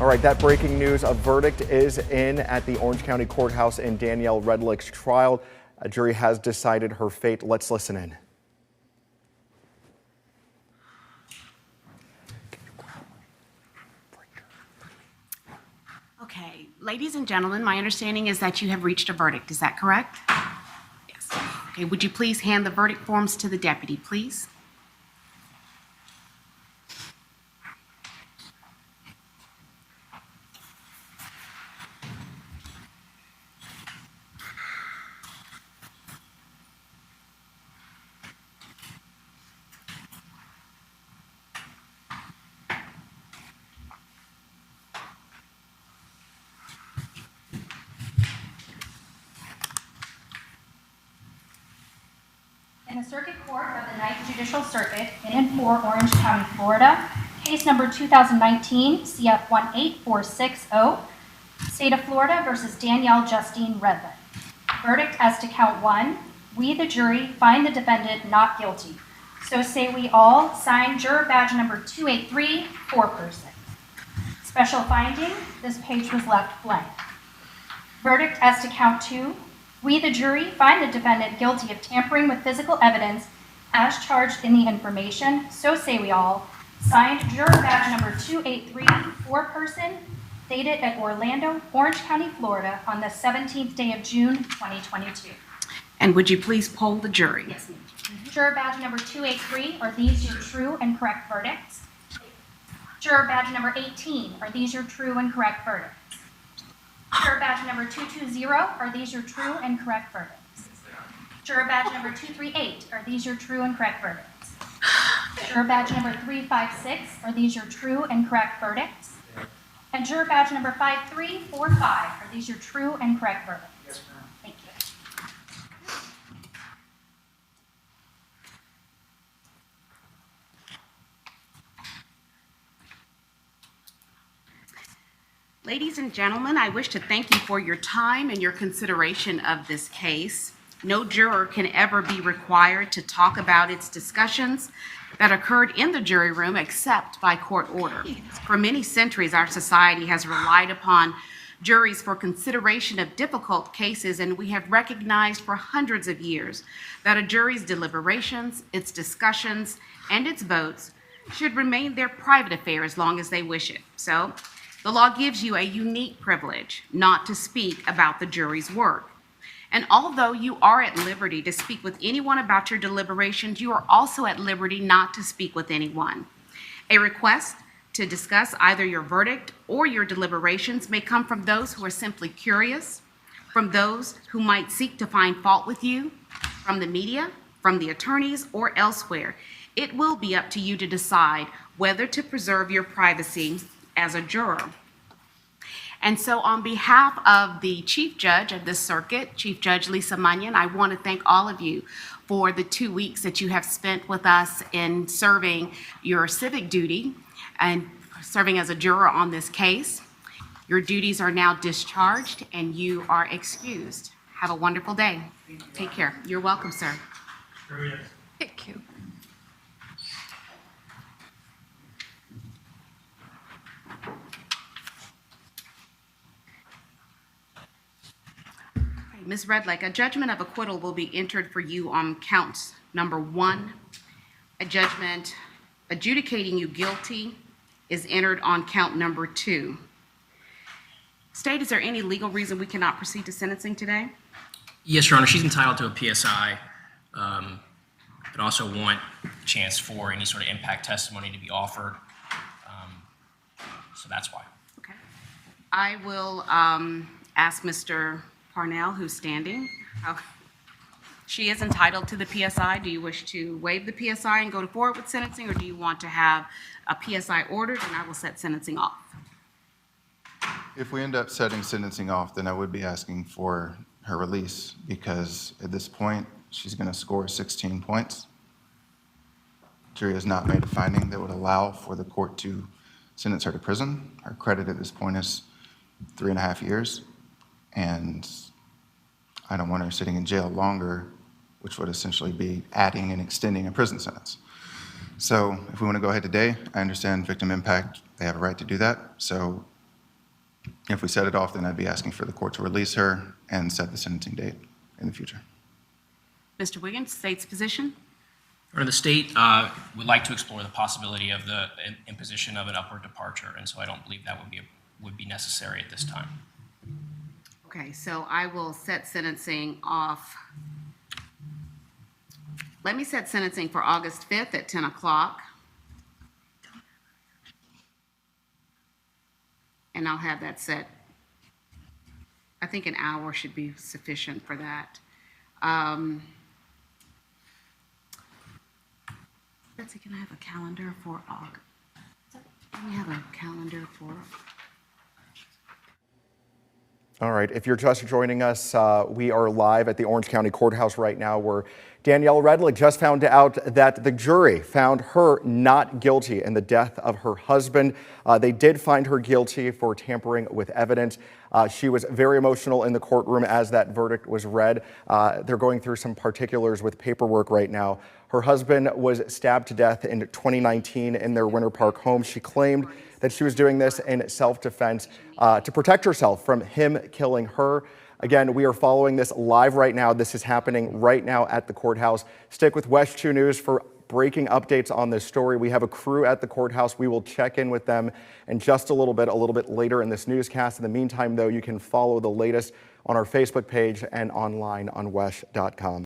All right, that breaking news. A verdict is in at the Orange County Courthouse in Danielle Redlick's trial. A jury has decided her fate. Let's listen in. Okay, ladies and gentlemen, my understanding is that you have reached a verdict. Is that correct? Yes. Okay, would you please hand the verdict forms to the deputy, please? In the Circuit Court of the Ninth Judicial Circuit in and for Orange County, Florida, case number 2019 CF 18460, State of Florida versus Danielle Justine Redlick. Verdict as to count 1, we the jury find the defendant not guilty. So say we all. Signed, juror badge number 283, foreperson. Special finding, this page was left blank. Verdict as to count 2, we, the jury, find the defendant guilty of tampering with physical evidence as charged in the information. So say we all. Signed, juror badge number 283, foreperson, dated at Orlando, Orange County, Florida, on the 17th day of June, 2022. And would you please poll the jury? Yes, ma'am. Juror badge number 283, are these your true and correct verdicts? Juror badge number 18, are these your true and correct verdicts? Juror badge number 220, are these your true and correct verdicts? Juror badge number 238, are these your true and correct verdicts? Juror badge number 356, are these your true and correct verdicts? And juror badge number 5345, are these your true and correct verdicts? Yes, ma'am. Thank you. Ladies and gentlemen, I wish to thank you for your time and your consideration of this case. No juror can ever be required to talk about its discussions that occurred in the jury room except by court order. For many centuries, our society has relied upon juries for consideration of difficult cases, and we have recognized for hundreds of years that a jury's deliberations, its discussions, and its votes should remain their private affair as long as they wish it. So, the law gives you a unique privilege not to speak about the jury's work. And although you are at liberty to speak with anyone about your deliberations, you are also at liberty not to speak with anyone. A request to discuss either your verdict or your deliberations may come from those who are simply curious, from those who might seek to find fault with you, from the media, from the attorneys, or elsewhere. It will be up to you to decide whether to preserve your privacy as a juror. And so on behalf of the Chief Judge of this circuit, Chief Judge Lisa Munyon, I want to thank all of you for the 2 weeks that you have spent with us in serving your civic duty and serving as a juror on this case. Your duties are now discharged and you are excused. Have a wonderful day. Take care. You're welcome, sir. Thank you. Ms. Redlick, a judgment of acquittal will be entered for you on counts number 1. A judgment adjudicating you guilty is entered on count number 2. State, is there any legal reason we cannot proceed to sentencing today? Yes, Your Honor, she's entitled to a PSI, but also want a chance for any sort of impact testimony to be offered. So that's why. Okay. I will ask Mr. Parnell, who's standing. She is entitled to the PSI. Do you wish to waive the PSI and go forward with sentencing, or do you want to have a PSI ordered and I will set sentencing off? If we end up setting sentencing off, then I would be asking for her release, because at this point, she's going to score 16 points. Jury has not made a finding that would allow for the court to sentence her to prison. Her credit at this point is 3.5 years, and I don't want her sitting in jail longer, which would essentially be adding and extending a prison sentence. So if we want to go ahead today, I understand victim impact, they have a right to do that. So If we set it off, then I'd be asking for the court to release her and set the sentencing date in the future. Mr. Wiggins, state's position? Your Honor, the state would like to explore the possibility of the imposition of an upward departure, and so I don't believe that would be necessary at this time. Okay, so I will set sentencing off. Let me set sentencing for August 5th at 10 o'clock. And I'll have that set. I think an hour should be sufficient for that. Betsy, can I have a calendar for August? Can we have a calendar for? All right, if you're just joining us, we are live at the Orange County Courthouse right now where Danielle Redlich just found out that the jury found her not guilty in the death of her husband. They did find her guilty for tampering with evidence. She was very emotional in the courtroom as that verdict was read. They're going through some particulars with paperwork right now. Her husband was stabbed to death in 2019 in their Winter Park home. She claimed that she was doing this in self-defense to protect herself from him killing her. Again, we are following this live right now. This is happening right now at the courthouse. Stick with WESH 2 News for breaking updates on this story. We have a crew at the courthouse. We will check in with them in just a little bit later in this newscast. In the meantime, though, you can follow the latest on our Facebook page and online on WESH.com.